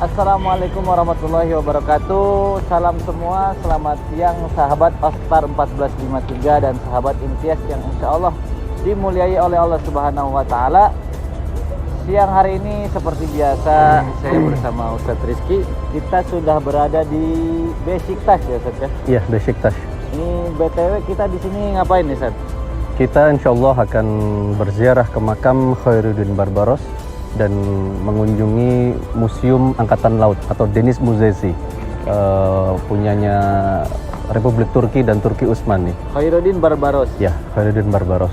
Assalamualaikum warahmatullahi wabarakatuh. Salam semua, selamat siang sahabat Ostar 1453 dan sahabat Imtiaz yang insya Allah dimuliai oleh Allah Subhanahu wa Ta'ala. Siang hari ini seperti biasa saya bersama Ustadz Rizky. Kita sudah berada di Besiktas ya Ustadz ya? Iya, Besiktas. Ini BTW kita di sini ngapain nih Ustadz? Kita insya Allah akan berziarah ke makam Khairuddin Barbaros dan mengunjungi Museum Angkatan Laut atau Deniz Müzesi, punyanya Republik Turki dan Turki Utsmani. Khairuddin Barbaros. Ya, Khairuddin Barbaros.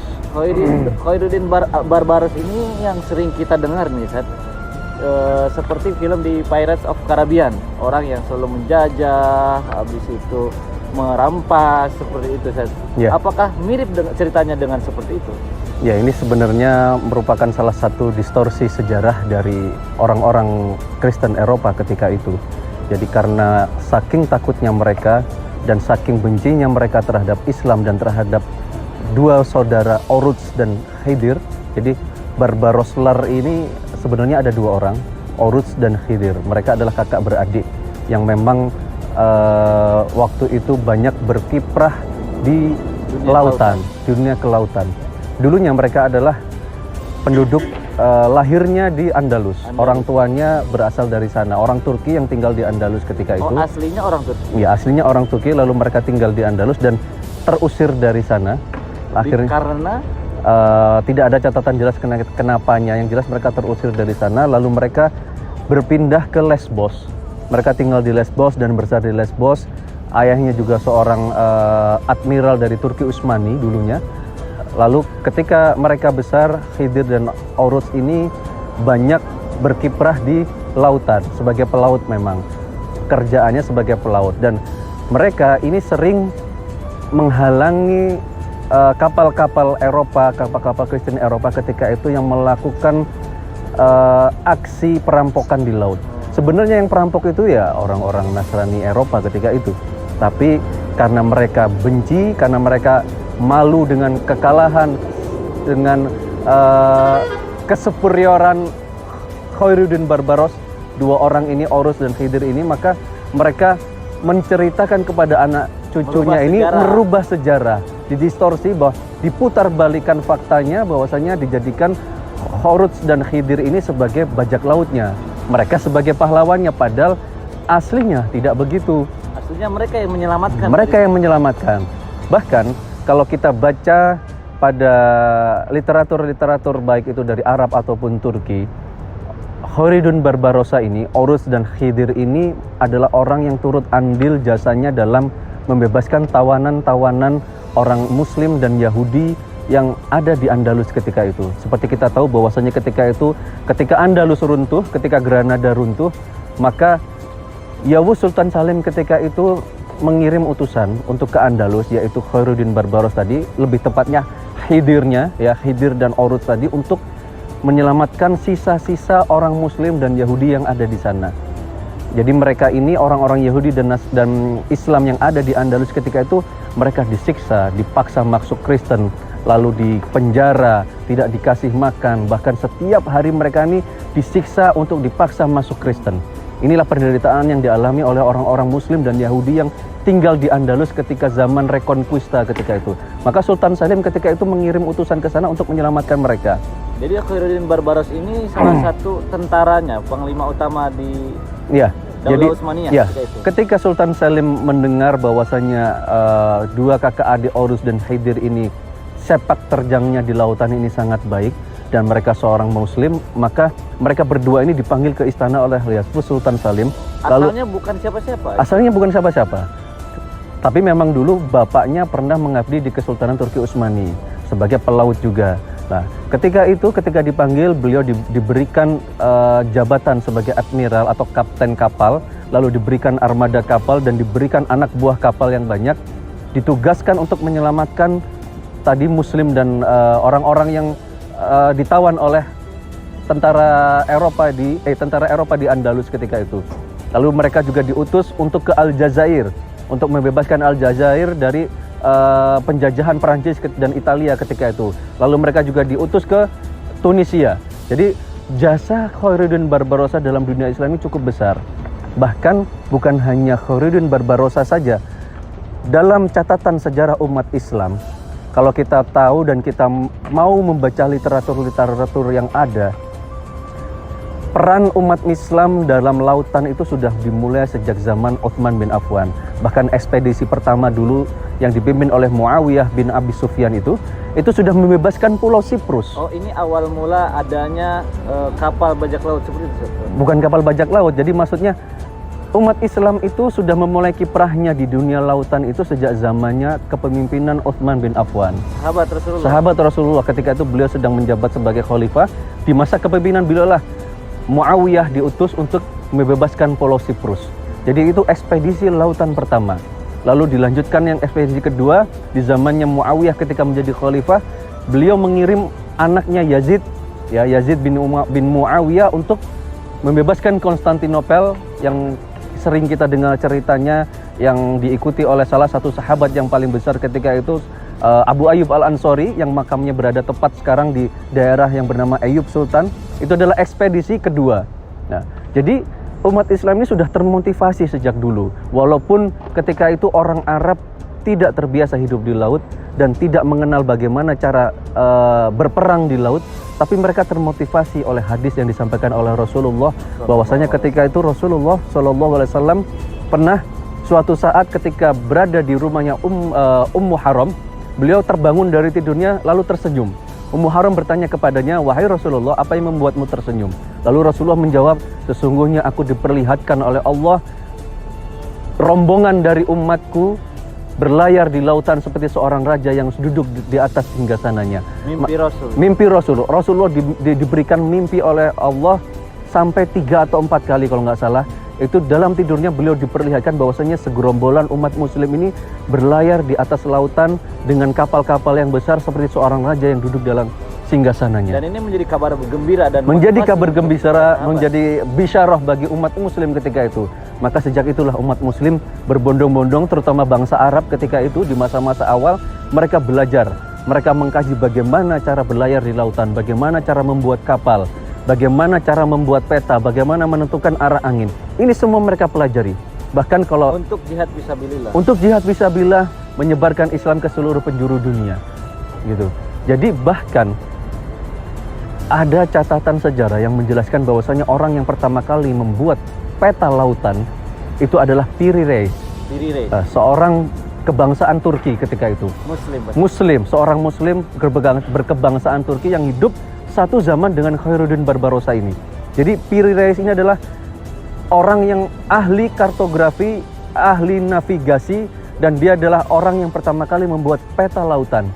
Khairuddin Barbaros ini yang sering kita dengar nih Ustadz. Seperti film di Pirates of Caribbean, orang yang selalu menjajah, habis itu merampas, seperti itu Ustadz. Ya. Apakah mirip ceritanya dengan seperti itu? Ya, ini sebenarnya merupakan salah satu distorsi sejarah dari orang-orang Kristen Eropa ketika itu. Jadi karena saking takutnya mereka dan saking bencinya mereka terhadap Islam dan terhadap dua saudara Oruç dan Khidir, jadi Barbaroslar ini sebenarnya ada dua orang, Oruç dan Khidir. Mereka adalah kakak beradik yang memang waktu itu banyak berkiprah di lautan, dunia kelautan. Dulunya mereka adalah penduduk lahirnya di Andalus. Orang tuanya berasal dari sana. Orang Turki yang tinggal di Andalus ketika itu. Oh, aslinya orang Turki? Ya, aslinya orang Turki, lalu mereka tinggal di Andalus dan terusir dari sana. Akhirnya karena? Tidak ada catatan jelas kenapanya. Yang jelas mereka terusir dari sana, lalu mereka berpindah ke Lesbos. Mereka tinggal di Lesbos dan besar di Lesbos. Ayahnya juga seorang admiral dari Turki Utsmani dulunya. Lalu ketika mereka besar, Khidir dan Oruç ini banyak berkiprah di lautan sebagai pelaut memang. Kerjaannya sebagai pelaut dan mereka ini sering menghalangi kapal-kapal Eropa, kapal-kapal Kristen Eropa ketika itu yang melakukan aksi perampokan di laut. Sebenarnya yang perampok itu ya orang-orang Nasrani Eropa ketika itu. Tapi karena mereka benci, karena mereka malu dengan kekalahan, dengan kesuperioran Khairuddin Barbaros, dua orang ini, Oruç dan Khidir ini, maka mereka menceritakan kepada anak cucunya merubah sejarah, didistorsi, bahwa diputar balikan faktanya bahwasanya dijadikan Oruç dan Khidir ini sebagai bajak lautnya, mereka sebagai pahlawannya, padahal aslinya tidak begitu. Aslinya mereka yang menyelamatkan. Mereka yang menyelamatkan. Bahkan kalau kita baca pada literatur baik itu dari Arab ataupun Turki, Khairuddin Barbarossa ini, Oruç dan Khidir ini adalah orang yang turut andil jasanya dalam membebaskan tawanan-tawanan orang Muslim dan Yahudi yang ada di Andalus ketika itu. Seperti kita tahu bahwasanya ketika Andalus runtuh, ketika Granada runtuh, maka Yawuz Sultan Salim ketika itu mengirim utusan untuk ke Andalus, yaitu Khairuddin Barbaros tadi, lebih tepatnya Khidirnya, ya Khidir dan Oruç tadi, untuk menyelamatkan sisa-sisa orang Muslim dan Yahudi yang ada di sana. Jadi mereka ini orang-orang Yahudi dan Islam yang ada di Andalus ketika itu, mereka disiksa, dipaksa masuk Kristen, lalu dipenjara, tidak dikasih makan, bahkan setiap hari mereka ini disiksa untuk dipaksa masuk Kristen. Inilah penderitaan yang dialami oleh orang-orang Muslim dan Yahudi yang tinggal di Andalus ketika zaman Reconquista ketika itu. Maka Sultan Salim ketika itu mengirim utusan ke sana untuk menyelamatkan mereka. Jadi Khairuddin Barbaros ini salah satu tentaranya, panglima utama di Daulah Utsmaniyah. Ya, ketika Sultan Salim mendengar bahwasanya dua kakak adik Oruç dan Khidir ini sepak terjangnya di lautan ini sangat baik, dan mereka seorang Muslim, maka mereka berdua ini dipanggil ke istana oleh Sultan Salim. Asalnya bukan siapa-siapa. Asalnya bukan siapa-siapa. Tapi memang dulu bapaknya pernah mengabdi di Kesultanan Turki Utsmani sebagai pelaut juga. Nah, ketika dipanggil, beliau diberikan jabatan sebagai admiral atau kapten kapal, lalu diberikan armada kapal dan diberikan anak buah kapal yang banyak, ditugaskan untuk menyelamatkan tadi Muslim dan orang-orang yang ditawan oleh tentara Eropa di Andalus ketika itu. Lalu mereka juga diutus untuk ke Aljazair untuk membebaskan Aljazair dari penjajahan Perancis dan Italia ketika itu. Lalu mereka juga diutus ke Tunisia. Jadi jasa Khairuddin Barbarossa dalam dunia Islam ini cukup besar. Bahkan bukan hanya Khairuddin Barbarossa saja. Dalam catatan sejarah umat Islam, kalau kita tahu dan kita mau membaca literatur-literatur yang ada, peran umat Islam dalam lautan itu sudah dimulai sejak zaman Utsman bin Affan. Bahkan ekspedisi pertama dulu yang dipimpin oleh Muawiyah bin Abi Sufyan itu sudah membebaskan Pulau Siprus. Oh, ini awal mula adanya kapal bajak laut seperti itu? Bukan kapal bajak laut, jadi maksudnya umat Islam itu sudah memulai kiprahnya di dunia lautan itu sejak zamannya kepemimpinan Utsman bin Affan. Sahabat Rasulullah ketika itu beliau sedang menjabat sebagai khalifah. Di masa kepemimpinan beliau lah Muawiyah diutus untuk membebaskan Pulau Siprus. Jadi itu ekspedisi lautan pertama. Lalu dilanjutkan yang ekspedisi kedua di zamannya Muawiyah ketika menjadi khalifah. Beliau mengirim anaknya Yazid bin Muawiyah untuk membebaskan Konstantinopel yang sering kita dengar ceritanya, yang diikuti oleh salah satu sahabat yang paling besar ketika itu, Abu Ayyub Al-Ansori, yang makamnya berada tepat sekarang di daerah yang bernama Ayyub Sultan. Itu adalah ekspedisi kedua. Nah, jadi umat Islam ini sudah termotivasi sejak dulu, walaupun ketika itu orang Arab tidak terbiasa hidup di laut dan tidak mengenal bagaimana cara berperang di laut, tapi mereka termotivasi oleh hadis yang disampaikan oleh Rasulullah, bahwasanya ketika itu Rasulullah SAW pernah suatu saat ketika berada di rumahnya Ummu Haram, beliau terbangun dari tidurnya lalu tersenyum. Ummu Haram bertanya kepadanya, "Wahai Rasulullah, apa yang membuatmu tersenyum?" Lalu Rasulullah menjawab, "Sesungguhnya aku diperlihatkan oleh Allah rombongan dari umatku berlayar di lautan seperti seorang raja yang duduk di atas singgasananya." Mimpi Rasul. Rasulullah diberikan mimpi oleh Allah sampai 3 atau 4 kali kalau nggak salah. Itu dalam tidurnya beliau diperlihatkan bahwasanya segerombolan umat muslim ini berlayar di atas lautan dengan kapal-kapal yang besar seperti seorang raja yang duduk dalam singgasananya. Dan ini menjadi kabar gembira dan menjadi kabar gembira, menjadi bisyarah bagi umat muslim ketika itu. Maka sejak itulah umat muslim berbondong-bondong, terutama bangsa Arab ketika itu di masa-masa awal, mereka belajar, mereka mengkaji bagaimana cara berlayar di lautan, bagaimana cara membuat kapal, bagaimana cara membuat peta, bagaimana menentukan arah angin. Ini semua mereka pelajari. Bahkan kalau untuk jihad fisabilillah. Untuk jihad fisabilillah, menyebarkan Islam ke seluruh penjuru dunia. Gitu. Jadi bahkan ada catatan sejarah yang menjelaskan bahwasanya orang yang pertama kali membuat peta lautan itu adalah Piri Reis. Seorang kebangsaan Turki ketika itu. Muslim, seorang muslim berkebangsaan Turki yang hidup satu zaman dengan Khairuddin Barbarossa ini. Jadi Piri Reis ini adalah orang yang ahli kartografi, ahli navigasi, dan dia adalah orang yang pertama kali membuat peta lautan.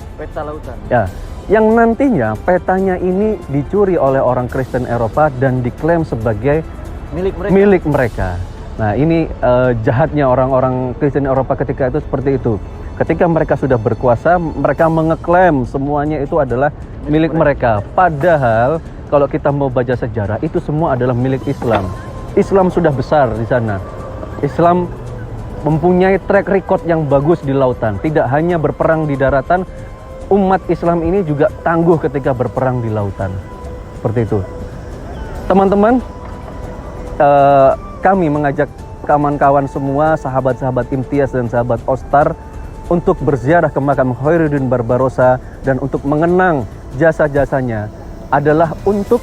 Ya, yang nantinya petanya ini dicuri oleh orang Kristen Eropa dan diklaim sebagai milik mereka. Nah, ini jahatnya orang-orang Kristen Eropa ketika itu seperti itu. Ketika mereka sudah berkuasa, mereka mengeklaim semuanya itu adalah milik mereka. Padahal kalau kita mau baca sejarah, itu semua adalah milik Islam. Islam sudah besar di sana. Islam mempunyai track record yang bagus di lautan. Tidak hanya berperang di daratan, umat Islam ini juga tangguh ketika berperang di lautan. Seperti itu. Teman-teman, kami mengajak kawan-kawan semua, sahabat-sahabat Imtiaz dan sahabat Ostar, untuk berziarah ke makam Khairuddin Barbarossa dan untuk mengenang jasa-jasanya, adalah untuk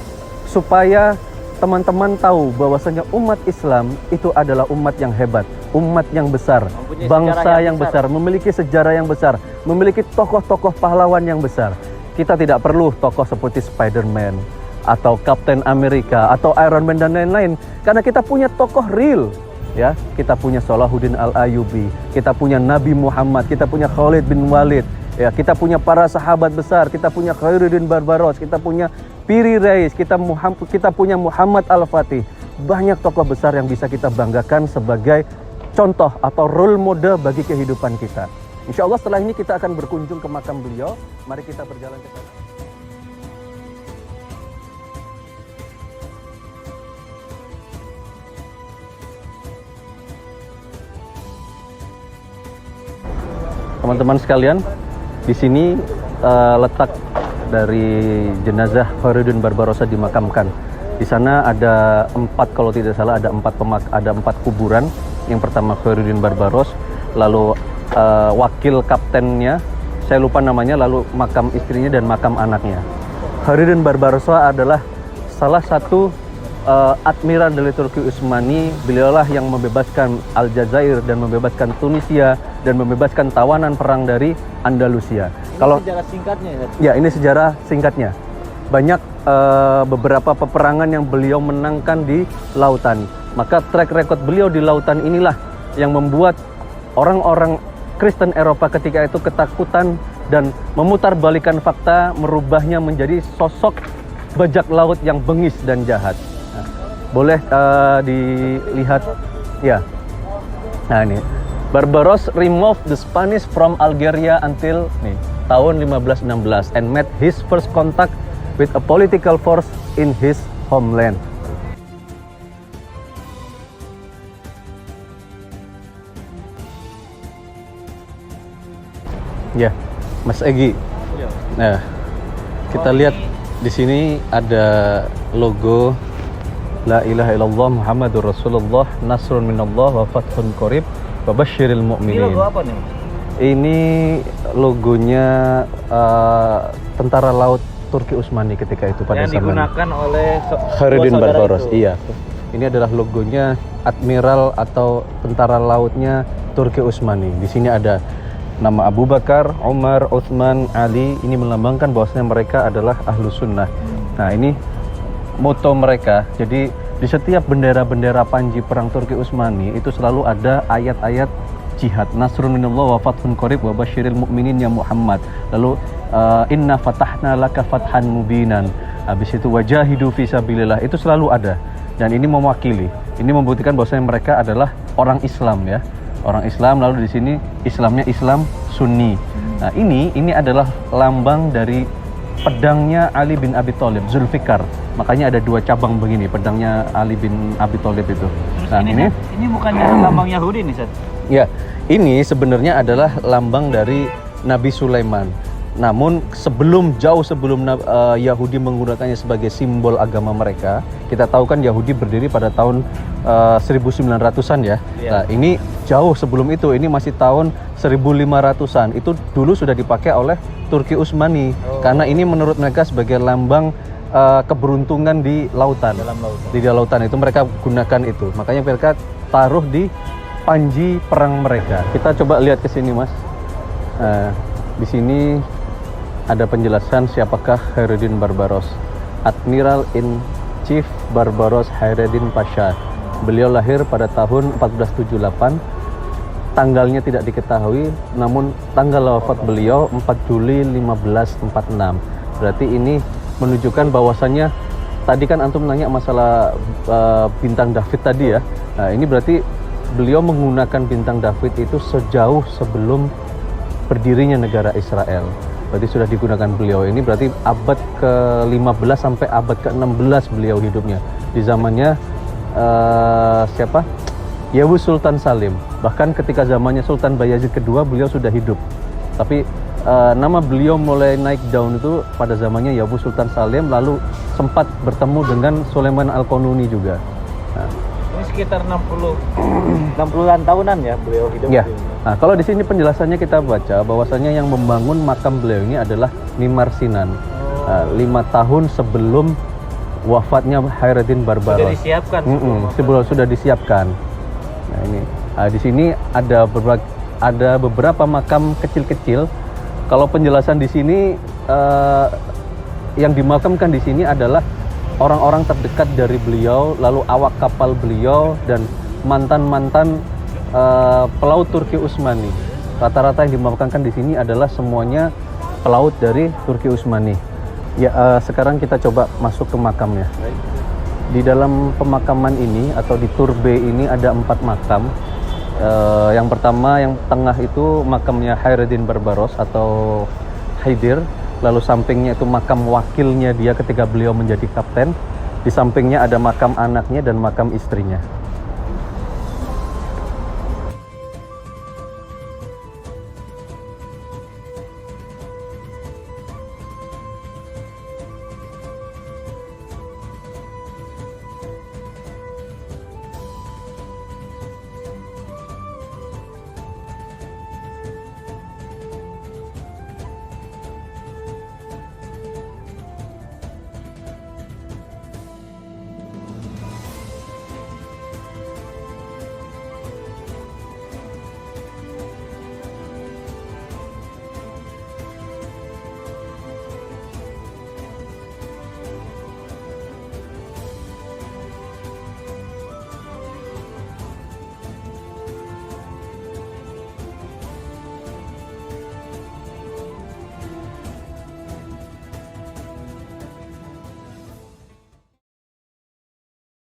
supaya teman-teman tahu bahwasanya umat Islam itu adalah umat yang hebat, umat yang besar, bangsa yang besar, memiliki sejarah yang besar, memiliki tokoh-tokoh pahlawan yang besar. Kita tidak perlu tokoh seperti Spider-Man atau Captain America atau Iron Man dan lain-lain, karena kita punya tokoh real. Ya, kita punya Salahuddin Al-Ayyubi, kita punya Nabi Muhammad, kita punya Khalid bin Walid, ya, kita punya para sahabat besar, kita punya Khairuddin Barbarossa, kita punya Piri Reis, kita punya Muhammad Al-Fatih. Banyak tokoh besar yang bisa kita banggakan sebagai contoh atau role model bagi kehidupan kita. Insya Allah setelah ini kita akan berkunjung ke makam beliau. Mari kita berjalan ke sana. Teman-teman sekalian, di sini letak dari jenazah Khairuddin Barbarossa dimakamkan. Di sana ada 4, kalau tidak salah ada 4 kuburan. Yang pertama Khairuddin Barbaros, lalu wakil kaptennya, saya lupa namanya, lalu makam istrinya dan makam anaknya. Khairuddin Barbarossa adalah salah satu admiral dari Turki Utsmani. Beliaulah yang membebaskan Aljazair dan membebaskan Tunisia dan membebaskan tawanan perang dari Andalusia. Ini sejarah singkatnya ya? Ya, ini sejarah singkatnya. Banyak beberapa peperangan yang beliau menangkan di lautan. Maka track record beliau di lautan inilah yang membuat orang-orang Kristen Eropa ketika itu ketakutan dan memutarbalikkan fakta, merubahnya menjadi sosok bajak laut yang bengis dan jahat. Nah, boleh dilihat ya. Nah, ini Barbaros removed the Spanish from Algeria until nih tahun 1516 and made his first contact with a political force in his homeland. Ya, Mas Egi. Nah, kita lihat di sini ada logo La ilaha illallah Muhammadur Rasulullah Nasrun minallah wa fathun qarib wa basyiril mu'minin. Ini logo apa nih? Ini logonya tentara laut Turki Utsmani ketika itu pada yang zaman digunakan oleh Khairuddin dua saudara Barbaros. itu. Iya. Ini adalah logonya admiral atau tentara lautnya Turki Utsmani. Di sini ada nama Abu Bakar, Umar, Utsman, Ali. Ini melambangkan bahwasanya mereka adalah ahlu sunnah. Nah, ini moto mereka. Jadi di setiap bendera-bendera panji perang Turki Utsmani itu selalu ada ayat-ayat jihad. Nasrun minallah wa fathun qarib wa basyiril mu'minin ya Muhammad. Lalu inna fatahna laka fathan mubinan. Habis itu wajahidu fi sabilillah. Itu selalu ada. Dan ini mewakili. Ini membuktikan bahwasanya mereka adalah orang Islam ya. Orang Islam, lalu di sini Islamnya Islam Sunni. Nah, ini adalah lambang dari pedangnya Ali bin Abi Thalib, Zulfikar. Makanya ada 2 cabang begini, pedangnya Ali bin Abi Thalib itu. Terus Nah, ini bukannya lambang Yahudi nih, Seth? ya, ini sebenarnya adalah lambang dari Nabi Sulaiman. Namun jauh sebelum Yahudi menggunakannya sebagai simbol agama mereka, kita tahu kan Yahudi berdiri pada tahun 1900-an ya. Nah, ini jauh sebelum itu, ini masih tahun 1500-an. Itu dulu sudah dipakai oleh Turki Utsmani karena ini menurut mereka sebagai lambang keberuntungan di lautan. Di lautan itu mereka gunakan itu. Makanya mereka taruh di panji perang mereka. Kita coba lihat ke sini, Mas. Di sini ada penjelasan siapakah Khairuddin Barbaros. Admiral in Chief Barbaros Khairuddin Pasha. Beliau lahir pada tahun 1478. Tanggalnya tidak diketahui, namun tanggal wafat beliau 4 Juli 1546. Berarti ini menunjukkan bahwasannya tadi kan antum nanya masalah bintang David tadi ya. Nah, ini berarti beliau menggunakan bintang David itu sejauh sebelum berdirinya negara Israel. Berarti sudah digunakan beliau. Ini berarti abad ke-15 sampai abad ke-16 beliau hidupnya. Di zamannya siapa? Yavuz Sultan Salim. Bahkan ketika zamannya Sultan Bayazid kedua beliau sudah hidup. Tapi nama beliau mulai naik daun itu pada zamannya Yavuz Sultan Salim, lalu sempat bertemu dengan Sulaiman Al-Qanuni juga. Nah, ini sekitar 60-an tahunan ya beliau hidup. Ya. Nah, kalau di sini penjelasannya kita baca bahwasanya yang membangun makam beliau ini adalah Nimar Sinan. 5 tahun sebelum wafatnya Khairuddin Barbaros. Sudah disiapkan. Sudah disiapkan. Nah, ini di sini ada beberapa makam kecil-kecil. Kalau penjelasan di sini yang dimakamkan di sini adalah orang-orang terdekat dari beliau, lalu awak kapal beliau dan mantan-mantan pelaut Turki Utsmani. Rata-rata yang dimakamkan di sini adalah semuanya pelaut dari Turki Utsmani. Ya, sekarang kita coba masuk ke makamnya. Di dalam pemakaman ini atau di Tur B ini ada 4 makam. Yang pertama, yang tengah itu makamnya Khairuddin Barbaros atau Haidir. Lalu sampingnya itu makam wakilnya dia ketika beliau menjadi kapten. Di sampingnya ada makam anaknya dan makam istrinya.